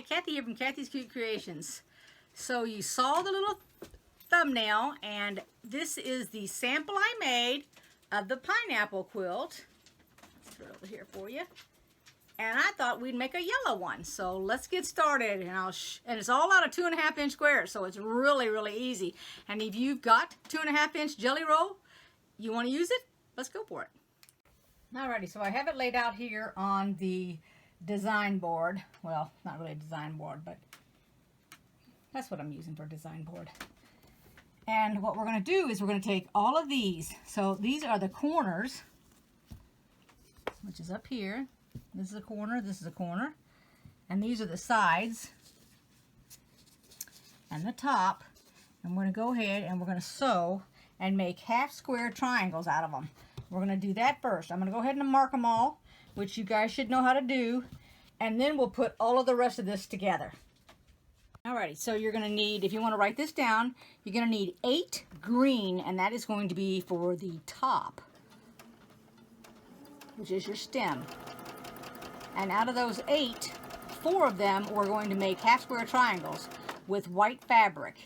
Kathy here from Kathy's Cute Creations. So you saw the little thumbnail, and this is the sample I made of the pineapple quilt. Let's throw it over here for you. And I thought we'd make a yellow one. So let's get started. And it's all out of 2.5 inch squares, so it's really, really easy. And if you've got 2.5 inch jelly roll, you want to use it, let's go for it. Alrighty, so I have it laid out here on the design board. Well, not really a design board, but that's what I'm using for a design board. And what we're going to do is we're going to take all of these. So these are the corners, which is up here. This is a corner, this is a corner. And these are the sides and the top. And we're going to go ahead and we're going to sew and make half square triangles out of them. We're going to do that first. I'm going to go ahead and mark them all, which you guys should know how to do. And then we'll put all of the rest of this together. Alrighty, so you're going to need, if you want to write this down, you're going to need 8 green, and that is going to be for the top, which is your stem. And out of those 8, 4 of them we're going to make half square triangles with white fabric.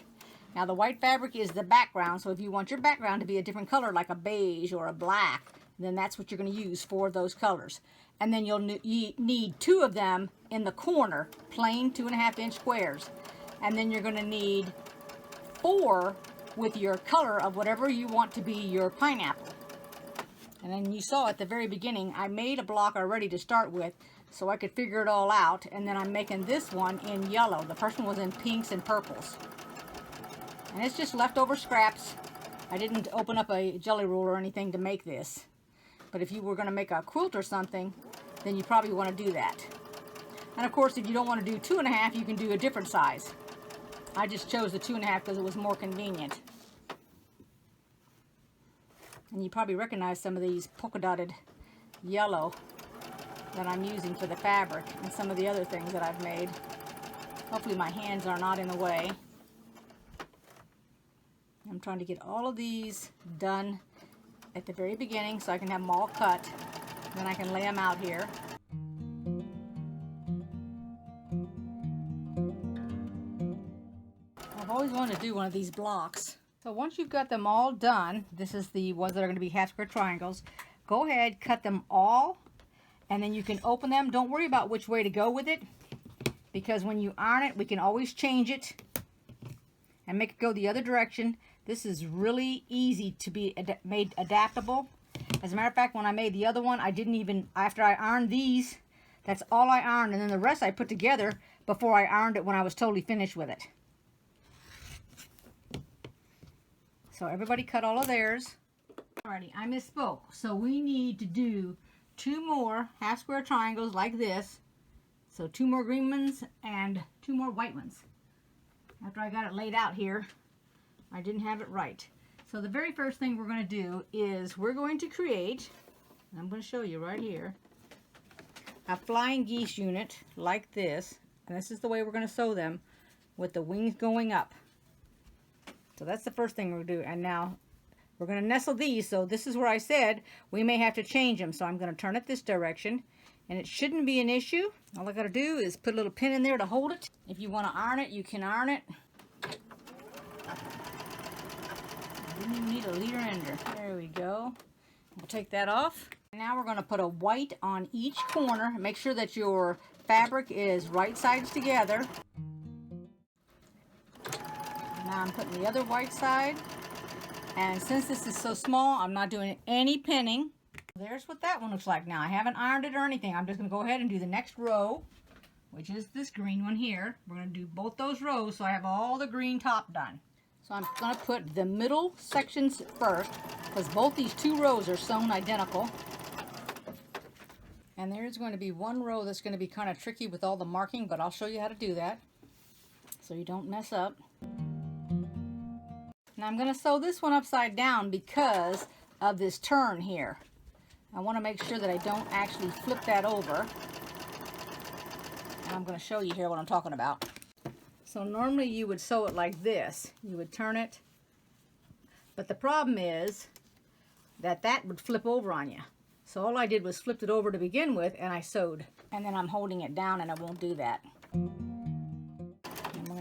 Now the white fabric is the background, so if you want your background to be a different color, like a beige or a black, then that's what you're going to use for those colors. And then you'll need 2 of them in the corner, plain 2.5 inch squares. And then you're going to need 4 with your color of whatever you want to be your pineapple. And then you saw at the very beginning, I made a block already to start with, so I could figure it all out. And then I'm making this one in yellow. The first one was in pinks and purples. And it's just leftover scraps. I didn't open up a jelly roll or anything to make this. But if you were going to make a quilt or something, then you probably want to do that. And of course, if you don't want to do 2.5, you can do a different size. I just chose the 2.5 because it was more convenient. And you probably recognize some of these polka dotted yellow that I'm using for the fabric and some of the other things that I've made. Hopefully my hands are not in the way. I'm trying to get all of these done at the very beginning so I can have them all cut. Then I can lay them out here. I've always wanted to do one of these blocks. So once you've got them all done, this is the ones that are going to be half square triangles. Go ahead, cut them all, and then you can open them. Don't worry about which way to go with it, because when you iron it, we can always change it and make it go the other direction. This is really easy to be made adaptable. As a matter of fact, when I made the other one, I didn't even, after I ironed these, that's all I ironed, and then the rest I put together before I ironed it when I was totally finished with it. So everybody cut all of theirs. Alrighty, I misspoke. So we need to do 2 more half square triangles like this. So 2 more green ones and 2 more white ones. After I got it laid out here, I didn't have it right. So the very first thing we're going to do is we're going to create, and I'm going to show you right here, a flying geese unit like this. And this is the way we're going to sew them, with the wings going up. So that's the first thing we'll do. And now we're going to nestle these. So this is where I said we may have to change them. So I'm going to turn it this direction. And it shouldn't be an issue. All I got to do is put a little pin in there to hold it. If you want to iron it, you can iron it. You didn't even need a leader ender. There we go. We'll take that off. Now we're going to put a white on each corner. Make sure that your fabric is right sides together. Now I'm putting the other white side. And since this is so small, I'm not doing any pinning. There's what that one looks like now. I haven't ironed it or anything. I'm just going to go ahead and do the next row, which is this green one here. We're going to do both those rows so I have all the green top done. So I'm going to put the middle sections first because both these 2 rows are sewn identical. And there's going to be one row that's going to be kind of tricky with all the marking, but I'll show you how to do that so you don't mess up. Now I'm going to sew this one upside down because of this turn here. I want to make sure that I don't actually flip that over. And I'm going to show you here what I'm talking about. So normally you would sew it like this. You would turn it. But the problem is that that would flip over on you. So all I did was flip it over to begin with, and I sewed. And then I'm holding it down, and I won't do that.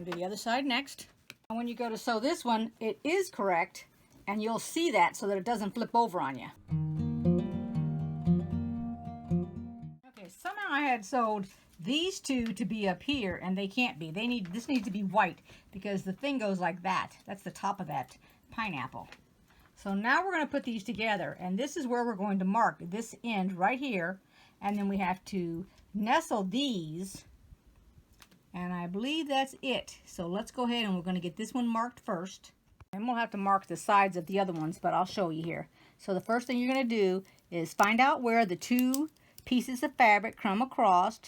do the other side next. And when you go to sew this one, it is correct, and you'll see that so that it doesn't flip over on you. Okay, somehow I had sewed these two to be up here, and they can't be. This needs to be white because the thing goes like that. That's the top of that pineapple. So now we're going to put these together, and this is where we're going to mark this end right here, and then we have to nestle these, and I believe that's it. So let's go ahead and we're going to get this one marked first, and we'll have to mark the sides of the other ones, but I'll show you here. So the first thing you're going to do is find out where the two pieces of fabric come across,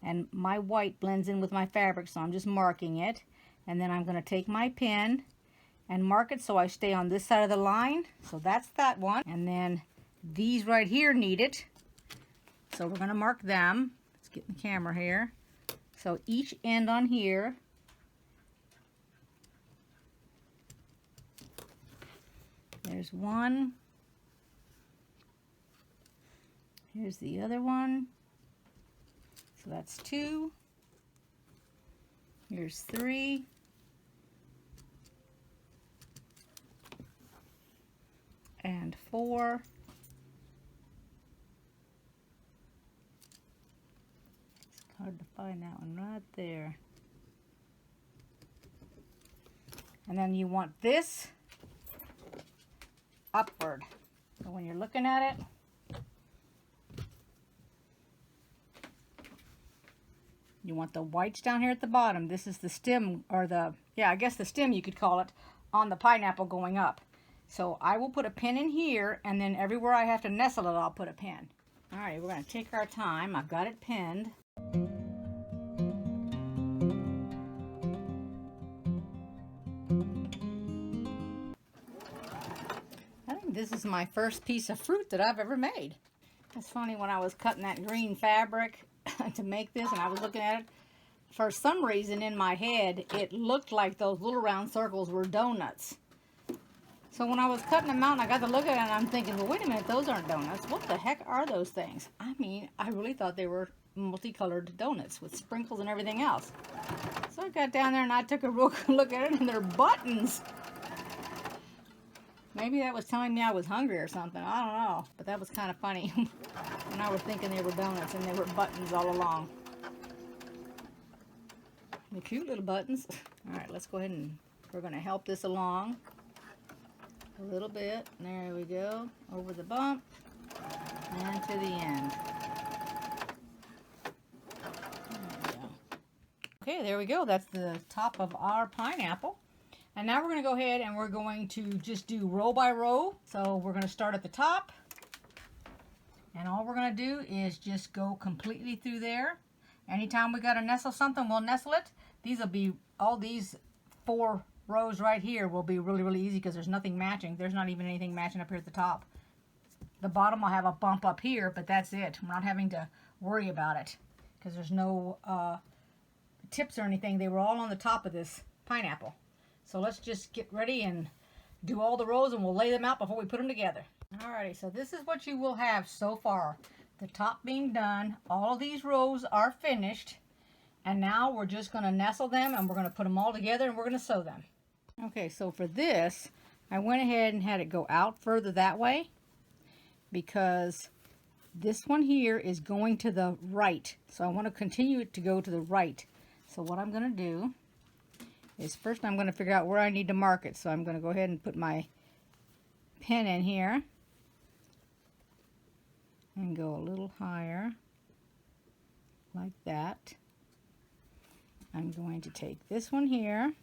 and my white blends in with my fabric, so I'm just marking it, and then I'm going to take my pen and mark it so I stay on this side of the line. So that's that one, and then these right here need it, so we're going to mark them. Let's get the camera here. So each end on here, there's one, here's the other one, so that's two, here's three, and four, hard to find that one right there. And then you want this upward. So when you're looking at it, you want the whites down here at the bottom. This is the stem, or the, yeah, I guess the stem you could call it, on the pineapple going up. So I will put a pin in here, and then everywhere I have to nestle it, I'll put a pin. All right, we're going to take our time. I've got it pinned. I think this is my first piece of fruit that I've ever made. It's funny, when I was cutting that green fabric to make this, and I was looking at it, for some reason in my head, it looked like those little round circles were donuts. So when I was cutting them out and I got to look at it, and I'm thinking, well, wait a minute, those aren't donuts. What the heck are those things? I mean, I really thought they were multicolored donuts with sprinkles and everything else. So I got down there and I took a real good look at it, and they're buttons. Maybe that was telling me I was hungry or something. I don't know. But that was kind of funny when I was thinking they were donuts and they were buttons all along. The cute little buttons. All right, let's go ahead and we're going to help this along a little bit. There we go. Over the bump and to the end. There we go. Okay, there we go. That's the top of our pineapple. And now we're going to go ahead and we're going to just do row by row. So we're going to start at the top. And all we're going to do is just go completely through there. Anytime we got to nestle something, we'll nestle it. These will be, all these 4 rows right here will be really, really easy because there's nothing matching. There's not even anything matching up here at the top. The bottom will have a bump up here, but that's it. We're not having to worry about it because there's no tips or anything. They were all on the top of this pineapple. So let's just get ready and do all the rows, and we'll lay them out before we put them together. Alrighty, so this is what you will have so far. The top being done, all of these rows are finished, and now we're just going to nestle them, and we're going to put them all together, and we're going to sew them. Okay, so for this, I went ahead and had it go out further that way because this one here is going to the right. So I want to continue it to go to the right. So what I'm going to do is first I'm going to figure out where I need to mark it. So I'm going to go ahead and put my pen in here and go a little higher like that. I'm going to take this one here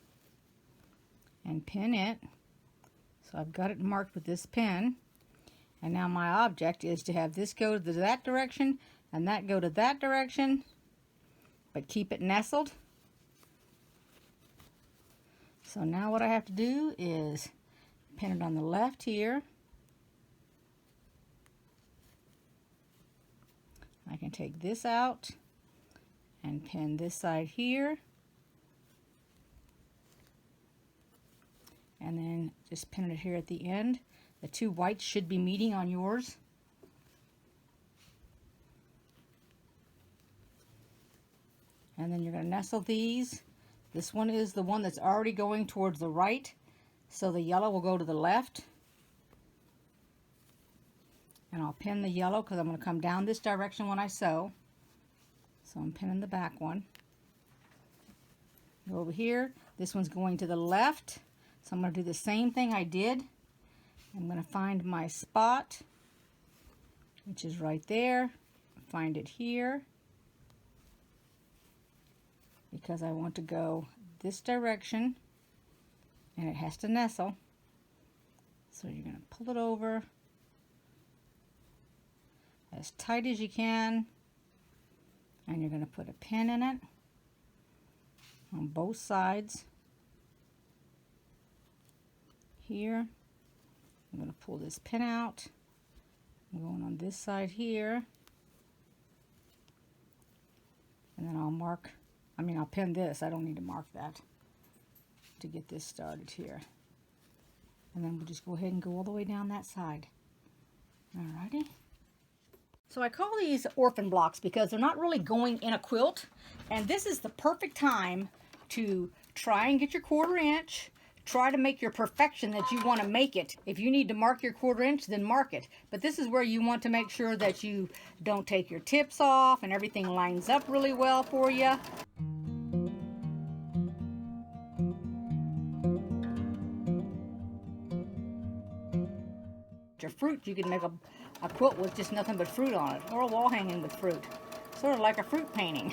and pin it. So I've got it marked with this pen. And now my object is to have this go to that direction and that go to that direction, but keep it nestled. So now what I have to do is pin it on the left here. I can take this out and pin this side here. And then just pin it here at the end. The 2 whites should be meeting on yours. And then you're going to nestle these This one is the one that's already going towards the right, so the yellow will go to the left. And I'll pin the yellow because I'm going to come down this direction when I sew. So I'm pinning the back one. Go over here. This one's going to the left. So I'm going to do the same thing I did. I'm going to find my spot, which is right there. Find it here, because I want to go this direction and it has to nestle. So you're going to pull it over as tight as you can, and you're going to put a pin in it on both sides. Here, I'm going to pull this pin out. I'm going on this side here, and then I'll pin this. I don't need to mark that to get this started here. And then we'll just go ahead and go all the way down that side. Alrighty. So I call these orphan blocks because they're not really going in a quilt, and this is the perfect time to try and get your 1/4 inch. Try to make your perfection that you want to make it. If you need to mark your 1/4 inch, then mark it. But this is where you want to make sure that you don't take your tips off and everything lines up really well for you. Your fruit, you can make a quilt with just nothing but fruit on it, or a wall hanging with fruit. Sort of like a fruit painting.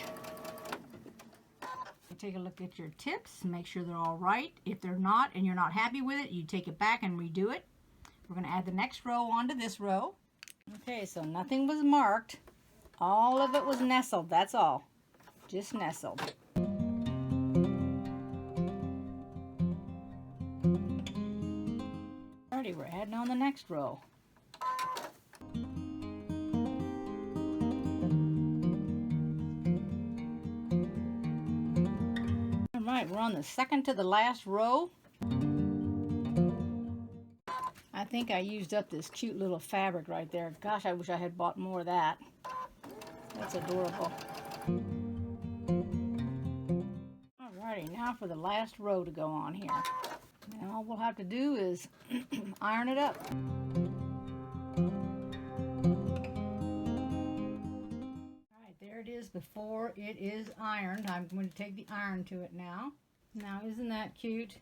Take a look at your tips, make sure they're all right. If they're not and you're not happy with it, you take it back and redo it. We're going to add the next row onto this row. Okay, so nothing was marked. All of it was nestled, that's all. Just nestled. Alrighty, we're adding on the next row. Alright, we're on the second to the last row. I think I used up this cute little fabric right there. Gosh, I wish I had bought more of that. That's adorable. Alrighty, now for the last row to go on here. And all we'll have to do is iron it up. There it is before it is ironed. I'm going to take the iron to it now. Now, isn't that cute?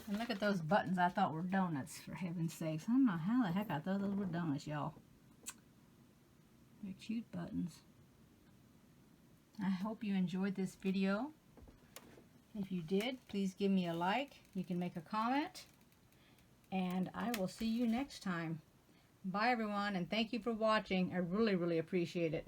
And look at those buttons I thought were donuts, for heaven's sakes. I don't know how the heck I thought those were donuts, y'all. They're cute buttons. I hope you enjoyed this video. If you did, please give me a like. You can make a comment. And I will see you next time. Bye, everyone, and thank you for watching. I really, really appreciate it.